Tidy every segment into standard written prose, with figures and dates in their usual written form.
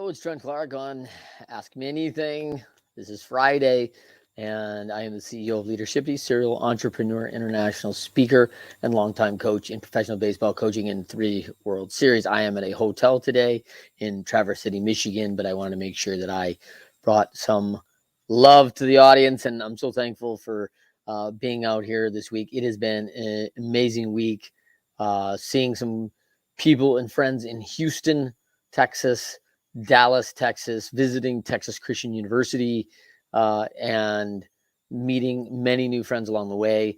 Coach Trent Clark on Ask Me Anything. This is Friday, and I am the CEO of Leadershipity, serial entrepreneur, international speaker, and longtime coach in professional baseball coaching in 3 World Series. I am at a hotel today in Traverse City, Michigan, but I want to make sure that I brought some love to the audience, and I'm so thankful for being out here this week. It has been an amazing week, seeing some people and friends in Houston, Texas, Dallas, Texas, visiting Texas Christian University, and meeting many new friends along the way.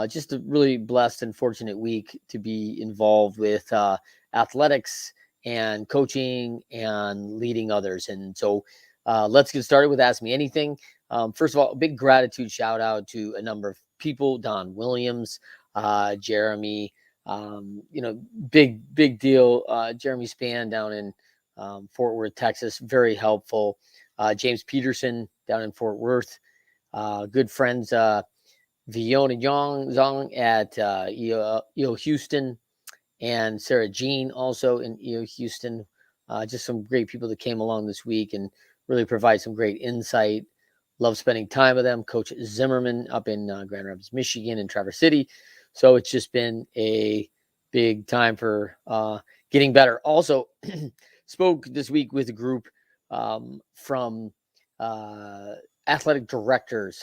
Just a really blessed and fortunate week to be involved with athletics and coaching and leading others. And so let's get started with Ask Me Anything. First of all, a big gratitude shout out to a number of people: Don Williams, Jeremy, big deal. Jeremy Span down in Fort Worth, Texas, very helpful. James Peterson down in Fort Worth, good friends. Viona Zong at EO Houston, and Sarah Jean also in EO Houston. Just some great people that came along this week and really provide some great insight. Love spending time with them. Coach Zimmerman up in Grand Rapids, Michigan, and Traverse City. So it's just been a big time for getting better. Also, spoke this week with a group from athletic directors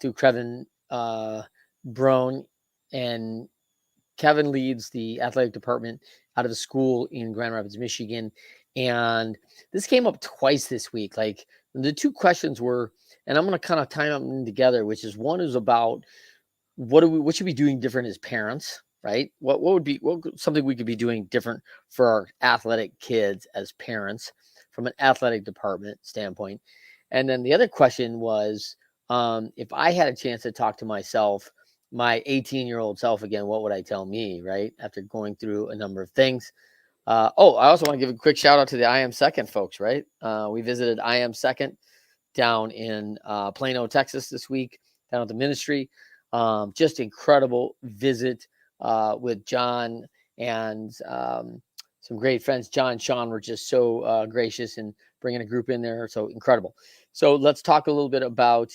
through Kevin Brown, and Kevin leads the athletic department out of a school in Grand Rapids, Michigan. And this came up twice this week. Like, the two questions were, and I'm going to kind of tie them together, which is, one is about what should we be doing different as parents, right? What would be something we could be doing different for our athletic kids as parents from an athletic department standpoint. And then the other question was, if I had a chance to talk to myself, my 18-year-old self again, what would I tell me, right? After going through a number of things. I also want to give a quick shout out to the I Am Second folks, right? We visited I Am Second down in Plano, Texas this week, down at the ministry. Just incredible visit with John and some great friends. John and Sean were just so gracious in bringing a group in there. So incredible. So let's talk a little bit about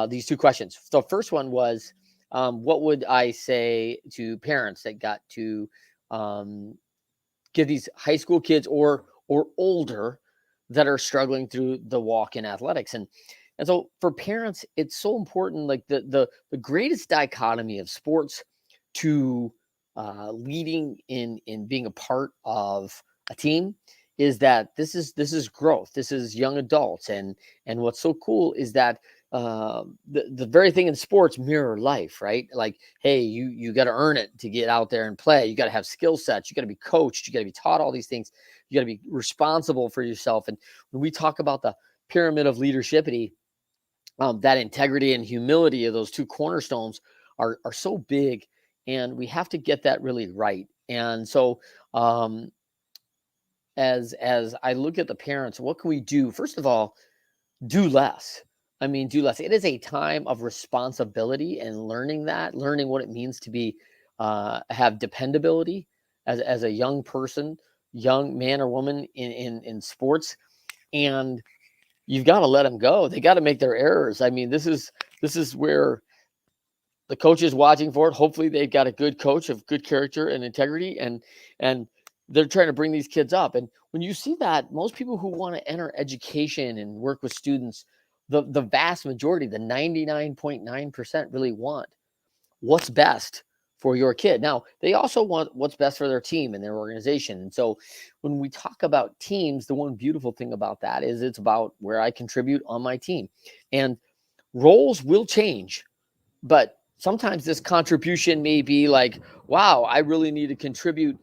these two questions. The first one was, what would I say to parents that got to give these high school kids or older that are struggling through the walk in athletics? And so for parents, it's so important. Like the greatest dichotomy of sports to leading in being a part of a team is that this is growth. This is young adults, and what's so cool is that the very thing in sports mirror life, right? Like, hey, you got to earn it to get out there and play. You got to have skill sets. You got to be coached. You got to be taught all these things. You got to be responsible for yourself. And when we talk about the pyramid of leadershipity, that integrity and humility of those two cornerstones are so big, and we have to get that really right. And so as I look at the parents, what can we do? First of all, do less. I mean, do less. It is a time of responsibility and learning what it means to be have dependability as a young person, young man or woman in sports. And you've got to let them go. They got to make their errors. I mean, this is where the coach is watching for it. Hopefully they've got a good coach of good character and integrity, and they're trying to bring these kids up. And when you see that, most people who want to enter education and work with students, the vast majority, the 99.9%, really want what's best for your kid. Now, they also want what's best for their team and their organization. And so when we talk about teams, the one beautiful thing about that is it's about where I contribute on my team. And roles will change, but sometimes this contribution may be like, wow, I really need to contribute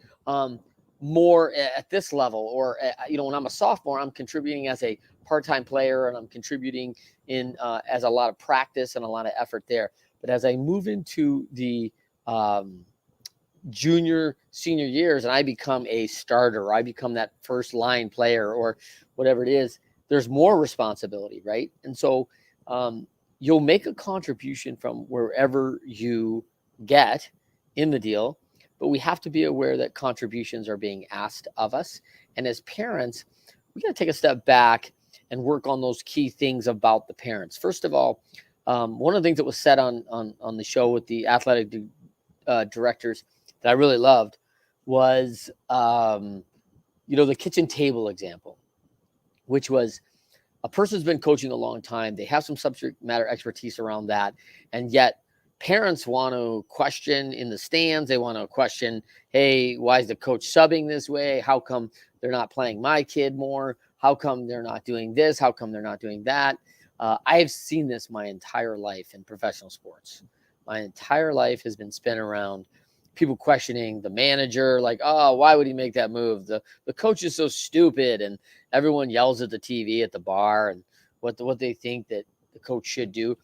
more at this level. Or, when I'm a sophomore, I'm contributing as a part-time player, and I'm contributing in as a lot of practice and a lot of effort there. But as I move into the junior, senior years, and I become a starter, or I become that first line player, or whatever it is, there's more responsibility, right? And so you'll make a contribution from wherever you get in the deal, but we have to be aware that contributions are being asked of us. And as parents, we got to take a step back and work on those key things about the parents. First of all, one of the things that was said on the show with the athletic directors that I really loved was, the kitchen table example, which was a person's been coaching a long time. They have some subject matter expertise around that. And yet parents want to question in the stands. They want to question, hey, why is the coach subbing this way? How come they're not playing my kid more? How come they're not doing this? How come they're not doing that? I have seen this my entire life in professional sports. My entire life has been spent around people questioning the manager, like, oh, why would he make that move? The coach is so stupid, and everyone yells at the TV at the bar and what they think that the coach should do.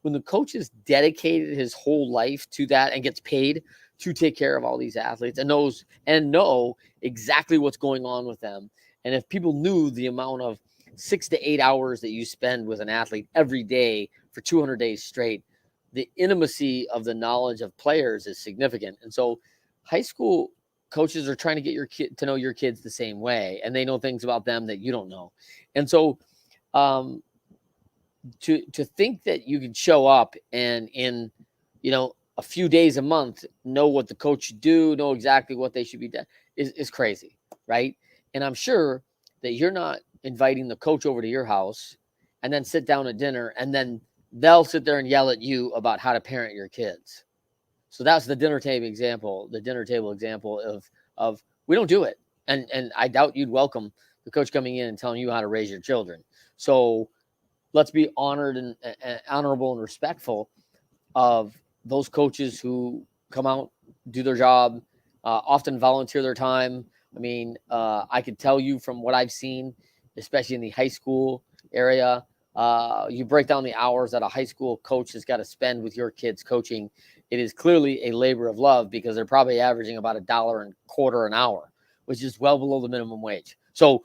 When the coach has dedicated his whole life to that and gets paid to take care of all these athletes and know exactly what's going on with them. And if people knew the amount of 6 to 8 hours that you spend with an athlete every day for 200 days straight, the intimacy of the knowledge of players is significant. And so high school coaches are trying to get your kid to know your kids the same way, and they know things about them that you don't know. And so to think that you can show up and in a few days a month know what the coach should do, know exactly what they should be done is crazy, right? And I'm sure that you're not inviting the coach over to your house and then sit down at dinner and then they'll sit there and yell at you about how to parent your kids. So that's the dinner table example of we don't do it. And I doubt you'd welcome the coach coming in and telling you how to raise your children. So let's be honored and honorable and respectful of those coaches who come out, do their job, often volunteer their time. I mean, I could tell you from what I've seen, especially in the high school area, you break down the hours that a high school coach has got to spend with your kids coaching. It is clearly a labor of love because they're probably averaging about $1.25 an hour, which is well below the minimum wage. So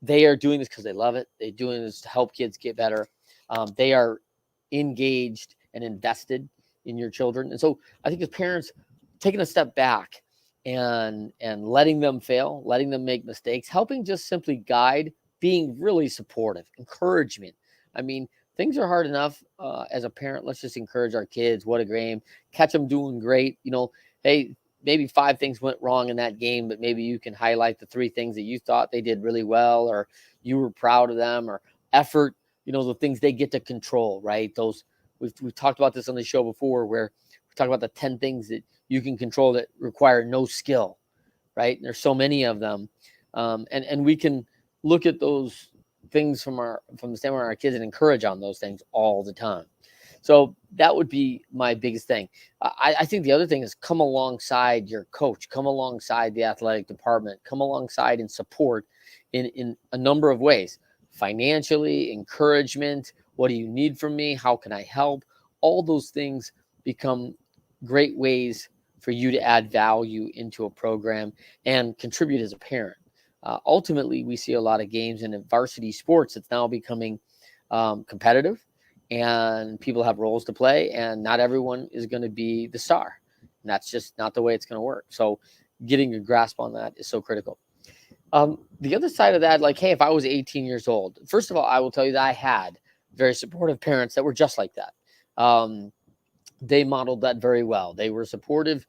they are doing this because they love it. They're doing this to help kids get better. They are engaged and invested in your children. And so I think as parents, taking a step back and letting them fail, letting them make mistakes, helping just simply guide, being really supportive, encouragement. I mean, things are hard enough as a parent. Let's just encourage our kids. What a game. Catch them doing great. Hey, maybe 5 things went wrong in that game, but maybe you can highlight the 3 things that you thought they did really well, or you were proud of them, or effort, the things they get to control, right? Those we've talked about this on the show before, where we talk about the 10 things that you can control that require no skill, right? And there's so many of them. And we can look at those things from the standpoint of our kids and encourage on those things all the time. So that would be my biggest thing. I think the other thing is come alongside your coach, come alongside the athletic department, come alongside and support in a number of ways. Financially, encouragement, what do you need from me? How can I help? All those things become great ways for you to add value into a program and contribute as a parent. Ultimately, we see a lot of games in varsity sports. It's now becoming competitive, and people have roles to play, and not everyone is going to be the star. And that's just not the way it's going to work. So getting a grasp on that is so critical. The other side of that, like, hey, if I was 18 years old, first of all, I will tell you that I had very supportive parents that were just like that. They modeled that very well. They were supportive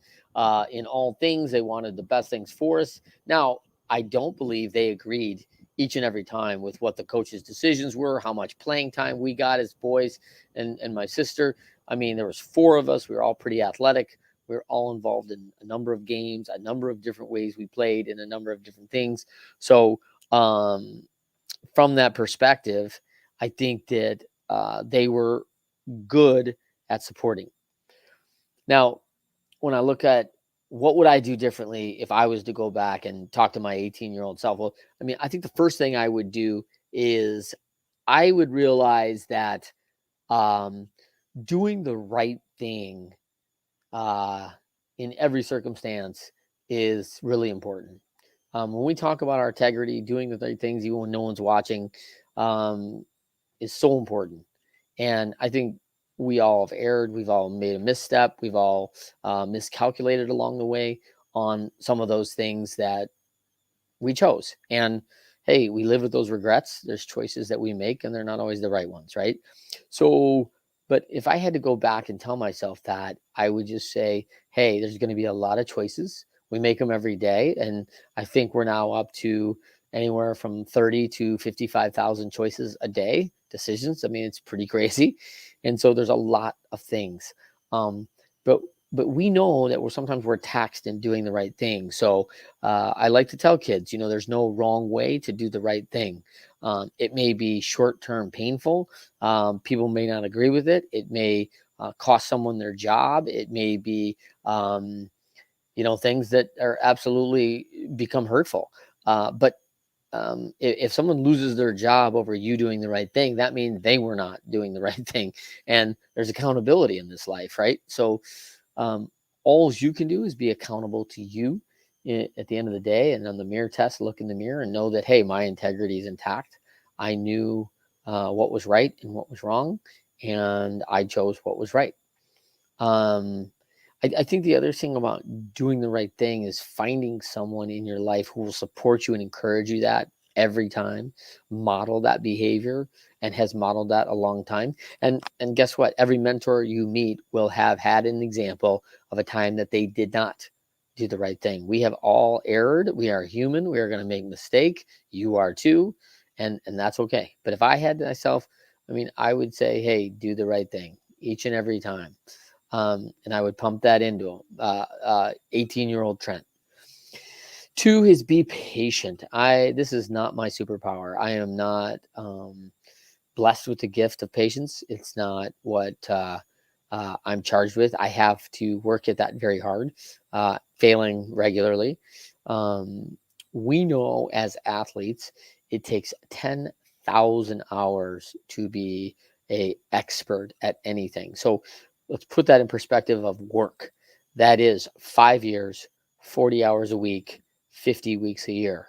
in all things. They wanted the best things for us. Now, I don't believe they agreed each and every time with what the coach's decisions were, how much playing time we got as boys and my sister. I mean, there was 4 of us. We were all pretty athletic. We were all involved in a number of games, a number of different ways we played in a number of different things. So from that perspective, I think that they were good at supporting. Now, when I look at what would I do differently if I was to go back and talk to my 18-year-old self? Well, I mean, I think the first thing I would do is I would realize that doing the right thing in every circumstance is really important. When we talk about our integrity, doing the right things even when no one's watching is so important. And I think we all have erred. We've all made a misstep. We've all miscalculated along the way on some of those things that we chose. And hey, we live with those regrets. There's choices that we make and they're not always the right ones, right? So, but if I had to go back and tell myself that, I would just say, hey, there's going to be a lot of choices. We make them every day. And I think we're now up to anywhere from 30 to 55,000 choices a day, decisions. I mean, it's pretty crazy. And so there's a lot of things. Um, but but we know that we're taxed in doing the right thing. So I like to tell kids, there's no wrong way to do the right thing. It may be short term painful. People may not agree with it. It may cost someone their job. It may be, things that are absolutely become hurtful. But if someone loses their job over you doing the right thing, that means they were not doing the right thing. And there's accountability in this life, right? So um, all you can do is be accountable to you at the end of the day. And on the mirror test, look in the mirror and know that, hey, my integrity is intact. I knew what was right and what was wrong, and I chose what was right. Um, I think the other thing about doing the right thing is finding someone in your life who will support you and encourage you that every time, model that behavior, and has modeled that a long time. And guess what? Every mentor you meet will have had an example of a time that they did not do the right thing. We have all erred. We are human. We are going to make mistake. You are too, and that's okay. But if I had myself, I mean, I would say, hey, do the right thing each and every time. And I would pump that into him. 18-year-old Trent. Two is be patient. This is not my superpower. I am not blessed with the gift of patience. It's not what I'm charged with. I have to work at that very hard, failing regularly. Um, we know as athletes, it takes 10,000 hours to be a expert at anything. So let's put that in perspective of work. That is 5 years, 40 hours a week, 50 weeks a year.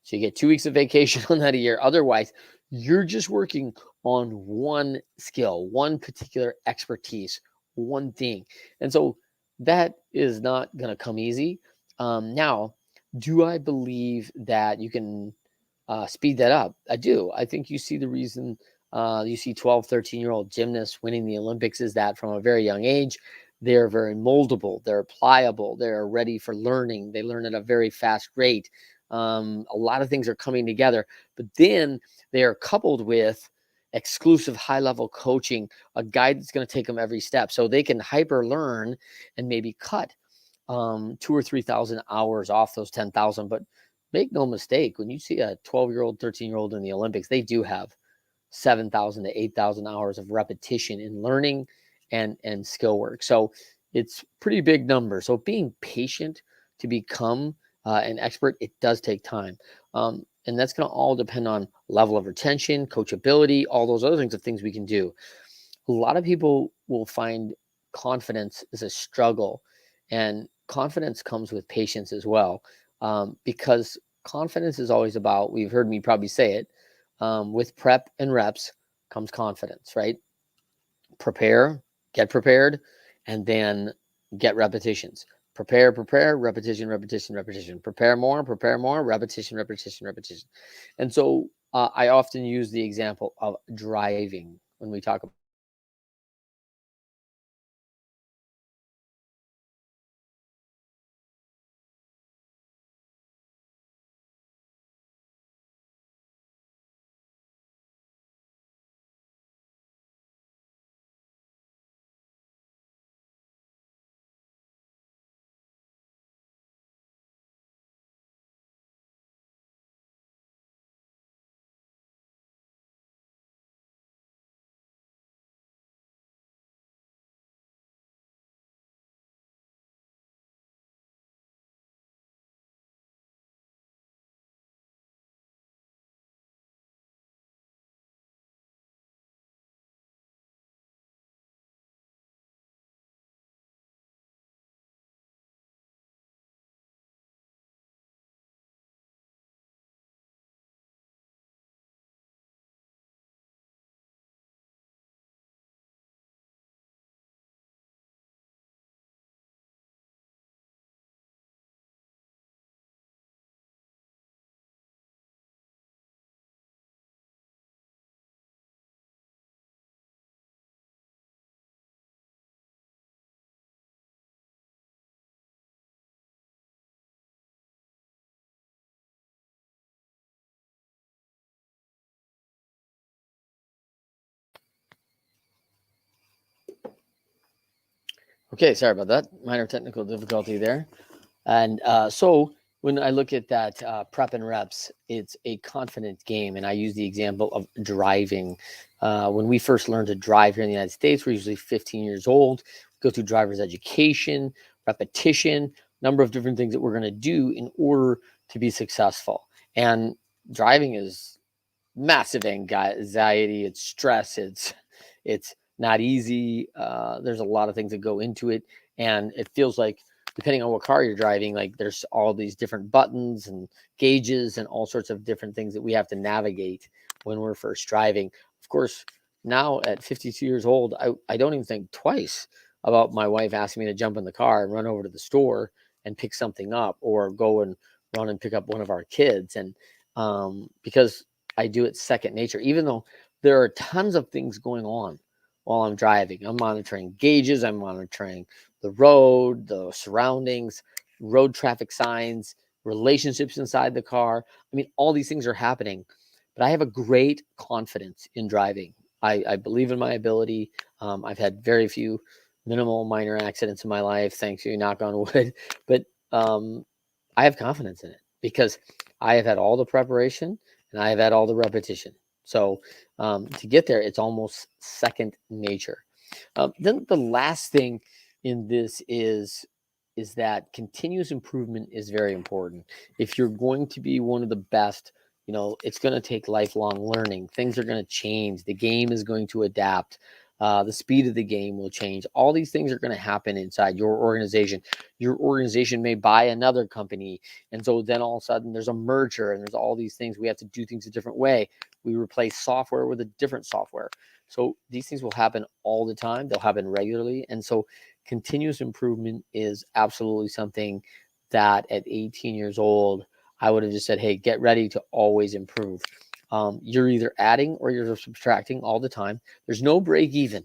So you get 2 weeks of vacation on that a year. Otherwise, you're just working on one skill, one particular expertise, one thing. And so that is not going to come easy. Now, do I believe that you can speed that up? I do. I think you see the reason you see 12, 13-year-old gymnasts winning the Olympics is that from a very young age, they're very moldable, they're pliable, they're ready for learning, they learn at a very fast rate. A lot of things are coming together, but then they are coupled with exclusive high level coaching, a guide that's going to take them every step so they can hyper learn and maybe cut 2 or 3,000 hours off those 10,000. But make no mistake, when you see a 12-year-old, 13-year-old in the Olympics, they do have 7,000 to 8,000 hours of repetition in learning and skill work. So it's pretty big number. So being patient to become an expert, it does take time. And that's going to all depend on level of retention, coachability, all those other things we can do. A lot of people will find confidence is a struggle, and confidence comes with patience as well, because confidence is always about, we've heard me probably say it, with prep and reps comes confidence, right? Prepare, get prepared, and then get repetitions. Prepare, repetition, repetition, repetition. Prepare more, repetition, repetition, repetition. And so I often use the example of driving when we talk about Okay, sorry about that. Minor technical difficulty there. And so when I look at that prep and reps, it's a confidence game. And I use the example of driving. When we first learned to drive here in the United States, we're usually 15 years old. We go through driver's education, repetition, number of different things that we're going to do in order to be successful. And driving is massive anxiety, it's stress, it's not easy. There's a lot of things that go into it, and it feels like, depending on what car you're driving, like there's all these different buttons and gauges and all sorts of different things that we have to navigate when we're first driving. Of course, now at 52 years old, I don't even think twice about my wife asking me to jump in the car and run over to the store and pick something up, or go and run and pick up one of our kids. And because I do it second nature, even though there are tons of things going on while I'm driving. I'm monitoring gauges, I'm monitoring the road, the surroundings, road traffic signs, relationships inside the car. I mean, all these things are happening, but I have a great confidence in driving. I believe in my ability. I've had very few minimal minor accidents in my life, thanks to, knock on wood, but I have confidence in it because I have had all the preparation and I have had all the repetition. So to get there, it's almost second nature. Then the last thing in this is that continuous improvement is very important. If you're going to be one of the best, it's going to take lifelong learning. Things are going to change. The game is going to adapt. The speed of the game will change. All these things are going to happen inside your organization. Your organization may buy another company. And so then all of a sudden there's a merger and there's all these things. We have to do things a different way. We replace software with a different software. So these things will happen all the time. They'll happen regularly. And so continuous improvement is absolutely something that at 18 years old, I would have just said, hey, get ready to always improve. You're either adding or you're subtracting all the time. There's no break even.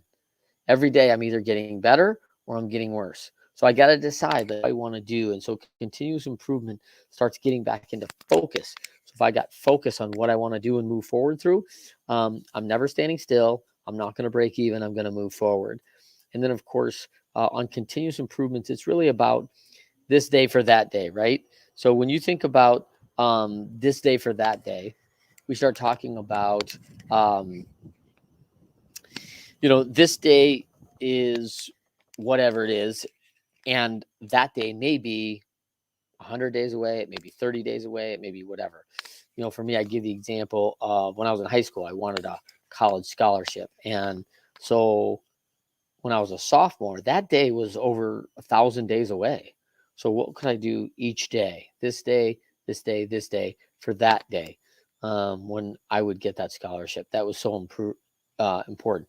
Every day I'm either getting better or I'm getting worse. So I got to decide what I want to do. And so continuous improvement starts getting back into focus. So if I got focus on what I want to do and move forward through, I'm never standing still. I'm not going to break even. I'm going to move forward. And then, of course, on continuous improvements, it's really about this day for that day, right? So when you think about this day for that day, we start talking about, this day is whatever it is. And that day may be 100 days away, it may be 30 days away, it may be whatever. For me, I give the example of when I was in high school, I wanted a college scholarship. And so when I was a sophomore, that day was over 1,000 days away. So what could I do each day? This day, this day, this day, for that day, when I would get that scholarship. That was so important.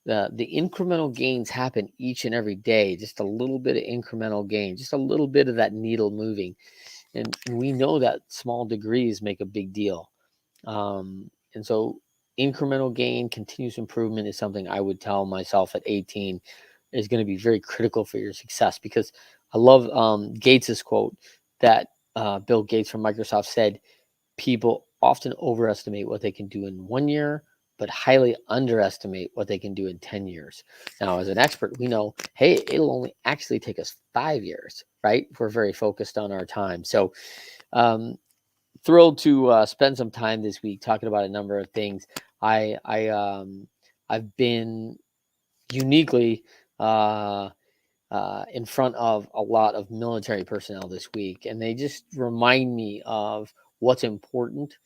The incremental gains happen each and every day, just a little bit of incremental gain, just a little bit of that needle moving. And we know that small degrees make a big deal. And so incremental gain, continuous improvement is something I would tell myself at 18 is going to be very critical for your success, because I love Gates's quote that Bill Gates from Microsoft said, people often overestimate what they can do in 1 year, but highly underestimate what they can do in 10 years. Now, as an expert, we know, hey, it'll only actually take us 5 years, right? If we're very focused on our time. So thrilled to spend some time this week talking about a number of things. I've been uniquely in front of a lot of military personnel this week, and they just remind me of what's important.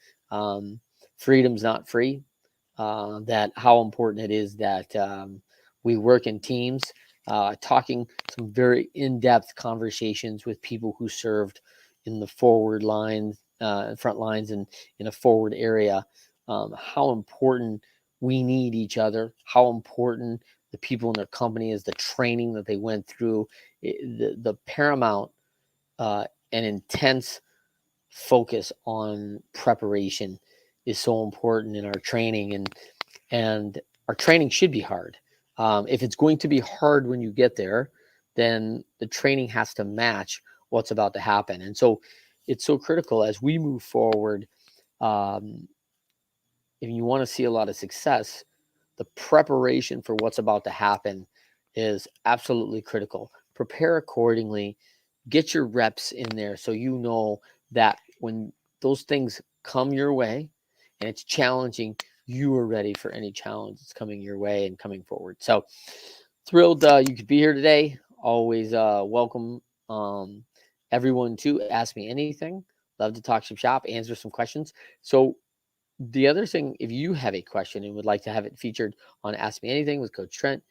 Freedom's not free. That how important it is that we work in teams. Talking some very in-depth conversations with people who served in the forward lines, front lines, and in a forward area. How important we need each other. How important the people in their company is, the training that they went through, the paramount and intense focus on preparation is so important in our training, and our training should be hard. If it's going to be hard when you get there, then the training has to match what's about to happen. And so it's so critical as we move forward. If you want to see a lot of success, the preparation for what's about to happen is absolutely critical. Prepare accordingly. Get your reps in there so you know that when those things come your way and it's challenging, you are ready for any challenge that's coming your way and coming forward. So thrilled you could be here today. Always welcome everyone to ask me anything. Love to talk some shop, answer some questions. So the other thing, if you have a question and would like to have it featured on Ask Me Anything with Coach Trent,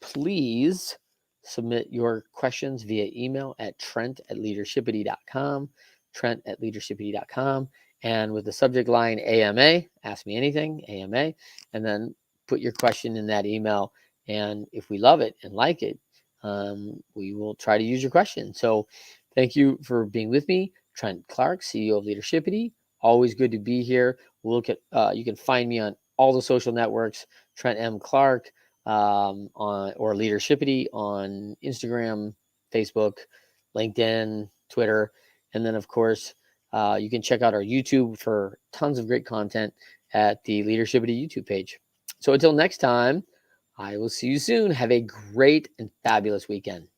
please submit your questions via email at trent@leadershipity.com, trent@leadershipity.com, and with the subject line AMA, Ask Me Anything, AMA, and then put your question in that email. And if we love it and like it, we will try to use your question. So thank you for being with me. Trent Clark, CEO of Leadershipity. Always good to be here. We'll look at, you can find me on all the social networks, Trent M Clark, on or Leadershipity on Instagram, Facebook, LinkedIn, Twitter, and then of course you can check out our YouTube for tons of great content at the Leadershipity YouTube page. So until next time, I will see you soon. Have a great and fabulous weekend.